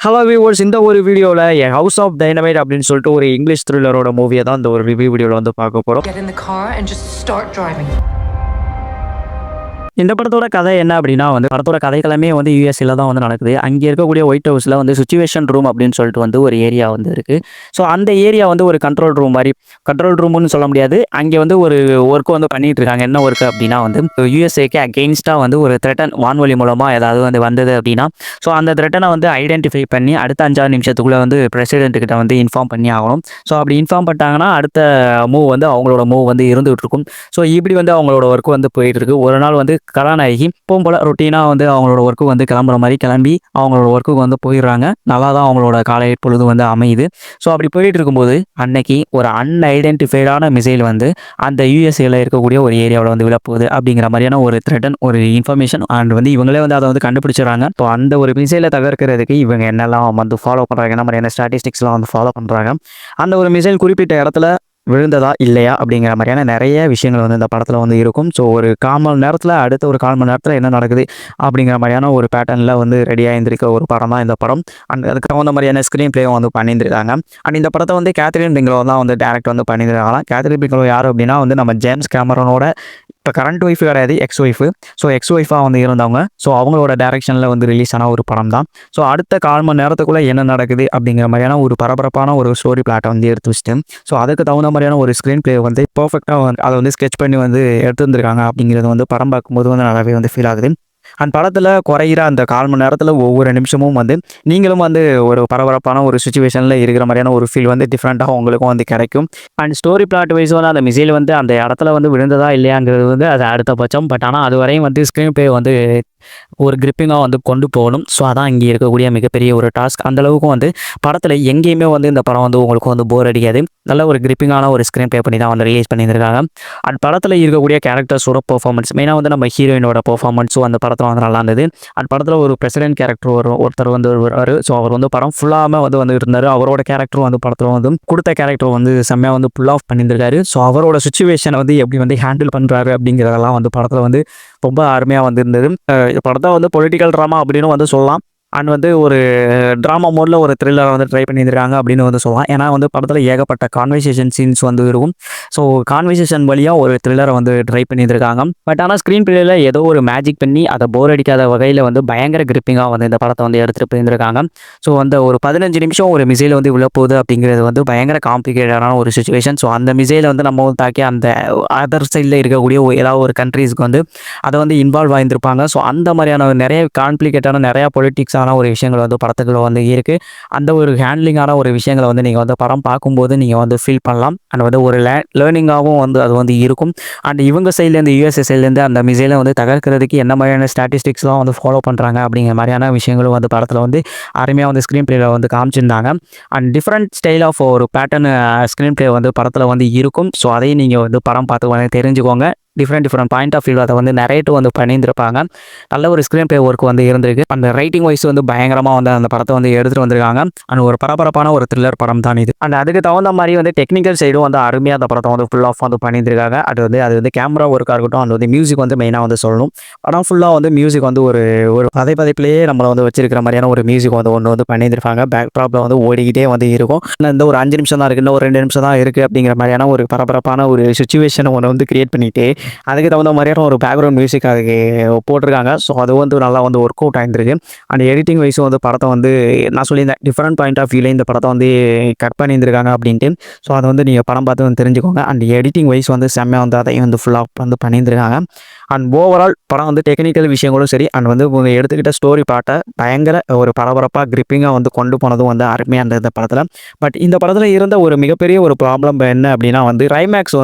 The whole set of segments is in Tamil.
ஹலோ வியூவர்ஸ், இந்த ஒரு வீடியோவில் ஹவுஸ் ஆஃப் டைனமைட் அப்படின்னு சொல்லிட்டு ஒரு இங்கிலீஷ் த்ரில்லரோட மூவியை தான் இந்த ஒரு ரிவ்யூ வீடியோவில் வந்து பார்க்க போகிறோம். Get in the car and just start driving. இந்த படத்தோட கதை என்ன அப்படின்னா படத்தோட கதைகளமே யூஎஸ்ஏல தான் நடக்குது. அங்கே இருக்கக்கூடிய ஒயிட் ஹவுஸில் சிச்சுவேஷன் ரூம் அப்படின்னு சொல்லிட்டு ஒரு ஏரியா இருக்குது. ஸோ அந்த ஏரியா ஒரு கண்ட்ரோல் ரூம் மாதிரி, கண்ட்ரோல் ரூம்னு சொல்ல முடியாது. அங்கே ஒரு ஒர்க் பண்ணிட்டு இருக்காங்க. என்ன ஒர்க் அப்படின்னா யூஎஸ்ஏக்கு அகெயின்ஸ்டாக ஒரு த்ரெட்டன் வான்வழி மூலமாக ஏதாவது வந்தது அப்படின்னா, ஸோ அந்த த்ரெட்டனை ஐடென்டிஃபை பண்ணி அடுத்த 5-6 நிமிஷத்துக்குள்ளே பிரசிடென்ட் கிட்ட இன்ஃபார்ம் பண்ணி ஆகணும். ஸோ அப்படி இன்ஃபார்ம் பண்ணிட்டாங்கன்னா அடுத்த மூவ் அவங்களோட மூவ் இருந்துகிட்டு இருக்கும். ஸோ இப்படி அவங்களோட ஒர்க் போயிட்டு இருக்கு. ஒரு நாள் கதாநாயகி இப்பவும் போல ரொட்டீனாக அவங்களோட ஒர்க்கு கிளம்புற மாதிரி கிளம்பி அவங்களோட ஒர்க்குக்கு போயிடுறாங்க. நல்லா தான் அவங்களோட காலை பொழுது அமையுது. ஸோ அப்படி போயிட்டு இருக்கும்போது அன்னைக்கு ஒரு அன்ஐடென்டிஃபைடான மிசைல் அந்த யூஎஸ்ஏல இருக்கக்கூடிய ஒரு ஏரியாவில் விழப்போகுது அப்படிங்கிற மாதிரியான ஒரு த்ரெட்டன் ஒரு இன்ஃபர்மேஷன் அண்ட் இவங்களே அதை கண்டுபிடிச்சிடறாங்க. ஸோ அந்த ஒரு மிசைலை தகர்க்கிறதுக்கு இவங்க என்னெல்லாம் ஃபாலோ பண்ணுறாங்க, என்ன மாதிரியான ஸ்டாட்டிஸ்டிக்ஸ்லாம் ஃபாலோ பண்ணுறாங்க, அந்த ஒரு மிசைல் குறிப்பிட்ட இடத்துல விழுந்ததா இல்லையா அப்படிங்கிற மாதிரியான நிறைய விஷயங்கள் இந்த படத்தில் இருக்கும். ஸோ ஒரு 1/4 மணி நேரத்தில் அடுத்த ஒரு 1/4 மணி நேரத்தில் என்ன நடக்குது அப்படிங்கிற மாதிரியான ஒரு பேட்டர்னில் ரெடியாக இருந்திருக்க ஒரு படம் தான் இந்த படம். அண்ட் அதுக்கு தகுந்த மாதிரியான ஸ்க்ரீன் பிளேயும் பண்ணியிருந்திருக்காங்க. அண்ட் இந்த படத்தை கேத்ரின் பிங்க்லோ தான் டேரக்ட் பண்ணியிருக்காங்க. கேத்ரின் பிங்க்லோ யார் அப்படின்னா நம்ம ஜேம்ஸ் கேமரனோட இப்போ கரண்ட் ஒய்ஃபு கிடையாது, எக்ஸ் ஒய்ஃபு. ஸோ எக்ஸ் ஒய்ஃபாக இருந்தவங்க. ஸோ அவங்களோட டேரக்ஷனில் ரிலீஸ் ஆன ஒரு படம் தான். ஸோ அடுத்த 1/4 மணி நேரத்துக்குள்ளே என்ன நடக்குது அப்படிங்கிற மாதிரியான ஒரு பரபரப்பான ஒரு ஸ்டோரி பிளாட்டை எடுத்து வச்சுட்டு, ஸோ அதுக்கு தகுந்த மாதிரியான ஒரு ஸ்க்ரீன் பிளே பர்ஃபெக்டாக அதை ஸ்கெட்ச் பண்ணி எடுத்துருந்துருக்காங்க அப்படிங்கிறது படம் பார்க்கும்போது நல்லாவே ஃபீல் ஆகுது. அந்த படத்தில் குறையிற அந்த 1/4 மணி நேரத்தில் ஒவ்வொரு நிமிஷமும் நீங்களும் ஒரு பரபரப்பான ஒரு சுச்சுவேஷனில் இருக்கிற மாதிரியான ஒரு ஃபீல் டிஃப்ரெண்ட்டாக உங்களுக்கும் கிடைக்கும். அண்ட் ஸ்டோரி பிளாட் வைஸ் அந்த மிசைல் அந்த இடத்துல விழுந்ததா இல்லையாங்கிறது அது அடுத்த பட்சம். பட் ஆனால் அது வரையும் ஸ்க்ரீன் பிளே ஒரு கிரிப்பிங்காக கொண்டு போகணும். ஸோ அதான் இங்கே இருக்கக்கூடிய மிகப்பெரிய ஒரு டாஸ்க். அந்தளவுக்கும் படத்தில் எங்கேயுமே இந்த படம் உங்களுக்கு போர் அடிக்காது. நல்ல ஒரு கிரிப்பிங்கான ஒரு ஸ்க்ரீன் ப்ளே பண்ணி தான் ரிலீஸ் பண்ணியிருக்காங்க. அந்த படத்தில் இருக்கக்கூடிய கேரக்டர்ஸோட பெர்ஃபார்மன்ஸ், மெயினாக நம்ம ஹீரோயினோட பெர்ஃபார்மன்ஸும் அந்த படத்தில் நல்லா இருந்தது. அந்த படத்தில் ஒரு பிரசிடென்ட் கேரக்டர் ஒருத்தர் வருவார். ஸோ அவர் படம் ஃபுல்லாக இருந்தார். அவரோட கேரக்டரும் படத்தில் கொடுத்த கேரக்டர் செம்மையாக புல் ஆஃப் பண்ணியிருக்காரு. ஸோ அவரோட சுச்சுவேஷனை எப்படி ஹேண்டில் பண்ணுறாரு அப்படிங்கிறதெல்லாம் படத்தில் ரொம்ப அருமையாக இருந்தது. படத்தை பொலிட்டிக்கல் ட்ராமா அப்படின்னு சொல்லலாம். அண்ட் ஒரு ட்ராமா மோடில் ஒரு த்ரில்லரை ட்ரை பண்ணியிருக்காங்க அப்படின்னு சொல்லலாம். ஏன்னா படத்தில் ஏகப்பட்ட கான்வர்சேஷன் சீன்ஸ் இருக்கும். ஸோ கான்வர்சேஷன் வழியாக ஒரு த்ரில்லரை ட்ரை பண்ணியிருக்காங்க. பட் ஆனால் ஸ்க்ரீன் பிளேயில் ஏதோ ஒரு மேஜிக் பண்ணி அதை போர் அடிக்காத வகையில் பயங்கர கிரிப்பிங்காக இந்த படத்தை எடுத்துகிட்டு போயிருந்திருக்காங்க. ஸோ ஒரு 15 நிமிஷம் ஒரு மிசைல் விழப்போகுது அப்படிங்கிறது பயங்கர காம்ப்ளிகேட்டடான ஒரு சுச்சுவேஷன். ஸோ அந்த மிசைலை நம்ம தாக்கி அந்த அதர் சைடில் இருக்கக்கூடிய ஏதாவது ஒரு கண்ட்ரீஸ்க்கு அதை இன்வால்வ் ஆகியிருப்பாங்க. ஸோ அந்த மாதிரியான நிறைய காம்ப்ளிகேட்டான நிறையா பொலிட்டிக்ஸான ஒரு விஷயங்கள் படத்துக்குள்ள இருக்குது. அந்த ஒரு ஹேண்ட்லிங்கான ஒரு விஷயங்களை நீங்கள் படம் பார்க்கும்போது நீங்கள் ஃபீல் பண்ணலாம். அண்ட் ஒரு லேர்னிங்காகவும் அது இருக்கும். அண்ட் இவங்க சைட்லேருந்து யூஎஸ்ஏ சைட்லேருந்து அந்த மிசைலை தகர்க்கிறதுக்கு என்ன மாதிரியான ஸ்டாட்டிஸ்டிக்ஸ்லாம் ஃபாலோ பண்ணுறாங்க அப்படிங்கிற மாதிரியான விஷயங்களும் படத்தில் அருமையாக ஸ்க்ரீன் பிளேயில் காமிச்சிருந்தாங்க. அண்ட் டிஃப்ரெண்ட் ஸ்டைல் ஆஃப் ஒரு பேட்டர்ன் ஸ்க்ரீன் பிளே படத்தில் இருக்கும். ஸோ அதையும் நீங்கள் படம் பார்த்து தெரிஞ்சுக்கோங்க. டிஃப்ரெண்ட் பாயிண்ட் ஆஃப் வியூ அதை நரேட்டிவ் பண்ணியிருந்திருப்பாங்க. நல்ல ஒரு ஸ்க்ரீன் பிளே ஒர்க் இருந்திருக்கு. அந்த ரைட்டிங் வைஸ் பயங்கரமாக அந்த படத்தை எடுத்துகிட்டு வந்திருக்காங்க. அண்ட் ஒரு பரபரப்பான ஒரு த்ரில்லர் படம் தான் இது. அண்ட் அதுக்கு தகுந்த மாதிரி டெக்னிக்கல் சைடும் அருமையாக அந்த படத்தை ஃபுல் ஆஃப் பண்ணியிருக்காங்க. அது கேமரா ஒர்க்காக இருக்கட்டும், அந்த மியூசிக் மெயினாக சொல்லணும். படம் ஃபுல்லாக மியூசிக் ஒரு பதைப்பதைப்பிலேயே நம்மளை வச்சிருக்கிற மாதிரியான ஒரு மியூசிக் ஒன்று பண்ணியிருப்பாங்க. பேக் ட்ராப்பில் ஓடிக்கிட்டே இருக்கும். இந்த ஒரு 5 நிமிஷம் தான் இருக்குது, இன்னும் ஒரு 2 நிமிஷம் தான் இருக்குது அப்படிங்கிற மாதிரியான ஒரு பரபரப்பான ஒரு சுச்சுவேஷனை ஒன்று கிரியேட் பண்ணிட்டு அதுக்கு தகுந்த மாதிரியான ஒரு பேக்ரவுண்ட் மியூசிக் அதுக்கு போட்டிருக்காங்க. ஸோ அது நல்லா ஒர்க் அவுட் ஆகிருக்கு. அண்ட் எடிட்டிங் வைஸும் படத்தை நான் சொல்லியிருந்தேன், டிஃப்ரெண்ட் பாயிண்ட் ஆஃப் வியூவில் இந்த படத்தை கட் பண்ணியிருந்திருக்காங்க அப்படின்ட்டு. ஸோ அதை நீங்கள் படம் பார்த்து தெரிஞ்சுக்கோங்க. அண்ட் எடிட்டிங் வைஸ் செம்மையாக அதையும் ஃபுல்லாக பண்ணியிருந்திருக்காங்க. அண்ட் ஓவரால் படம் டெக்னிக்கல் விஷயங்களும் சரி, அண்ட் எடுத்துக்கிட்ட ஸ்டோரி பாட்டை பயங்கர ஒரு பரபரப்பாக கிரிப்பிங்காக கொண்டு போனதும் அருமையாக இருந்தது இந்த படத்தில். பட் இந்த படத்தில் இருந்த ஒரு மிகப்பெரிய ஒரு ப்ராப்ளம் என்ன அப்படின்னா ரைமேக்ஸ்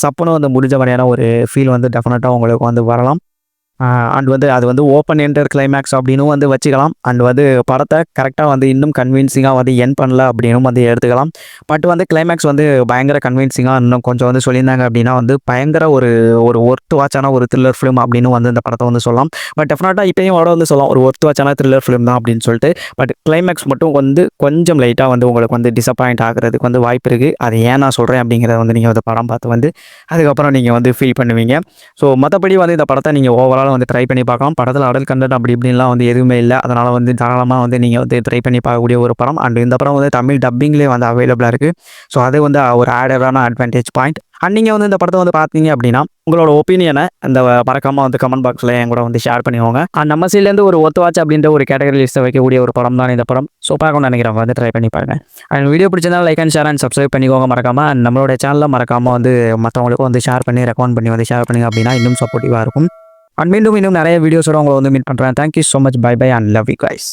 சப்புன்னு முடிஞ்ச மாதிரியான ஒரு ஃபீல் டெஃபினட்டாக உங்களுக்கு வரலாம். அண்ட் அது ஓப்பன் என்டர் கிளைமேக்ஸ் அப்படின்னு வச்சுக்கலாம். அண்ட் படத்தை கரெக்டாக இன்னும் கன்வின்சிங்காக என் பண்ணல அப்படின்னு எடுத்துக்கலாம். பட் கிளைமேக்ஸ் பயங்கர கன்வின்சிங்காக இன்னும் கொஞ்சம் சொல்லியிருந்தாங்க அப்படின்னா பயங்கர ஒரு ஒர்த் வாட்சான ஒரு த்ரில்லர் ஃபிலிம் அப்படின்னு இந்த படத்தை சொல்லலாம். பட் டெஃபினட்டாக இப்போயும் சொல்லலாம் ஒரு ஒர்த் வாட்சான த்ரில்லர் ஃபிலிம் தான் அப்படின்னு சொல்லிட்டு. பட் கிளைமேக்ஸ் மட்டும் கொஞ்சம் லைட்டாக உங்களுக்கு டிசப்பாயிண்ட் ஆகிறதுக்கு வாய்ப்பு இருக்குது. அது ஏன் நான் சொல்கிறேன் அப்படிங்கிறத நீங்கள் படம் பார்த்து அதுக்கப்புறம் நீங்கள் ஃபீல் பண்ணுவீங்க. ஸோ மற்றபடி இந்த படத்தை நீங்கள் ஓவரால் உங்களால் வந்து ட்ரை பண்ணி பார்க்கலாம். படத்தில் அடல் கண்டென்ட் அப்படி இப்படின்லாம் வந்து எதுவுமே இல்லை. அதனால் வந்து தாராளமாக வந்து நீங்கள் வந்து ட்ரை பண்ணி பார்க்கக்கூடிய ஒரு படம். அண்ட் இந்த படம் வந்து தமிழ் டப்பிங்லேயே வந்து அவைலபிளாக இருக்குது. ஸோ அது வந்து ஒரு ஆடடான அட்வான்டேஜ் பாயிண்ட். அண்ட் நீங்கள் வந்து இந்த படத்தை வந்து பார்த்தீங்க அப்படின்னா உங்களோட ஒப்பீனியனை இந்த மறக்காமல் வந்து கமெண்ட் பாக்ஸில் என் கூட வந்து ஷேர் பண்ணிக்கோங்க. அண்ட் நம்ம சைட்லேருந்து ஒரு ஒத்து வாட்ச் அப்படின்ற ஒரு கேட்டகரி லிஸ்ட்டை வைக்கக்கூடிய ஒரு படம் தான் இந்த படம். ஸோ பார்க்கணும்னு நினைக்கிறவங்க வந்து ட்ரை பண்ணி பாருங்கள். அண்ட் வீடியோ பிடிச்சிருந்தா like and share and subscribe பண்ணிக்கோங்க மறக்காமல். அண்ட் நம்மளோட சேனலில் மறக்காமல் வந்து மற்றவங்களுக்கும் வந்து ஷேர் பண்ணி ரெக்கமெண்ட் பண்ணி வந்து ஷேர் பண்ணுங்க அப்படின்னா இன்னும் சப்போர்ட்டிவாக இருக்கும். அண்ட் மீண்டும் நிறைய வீடியோஸோட உங்களை வந்து மீட் பண்ணுறேன். Thank you so much. Bye bye and love you guys.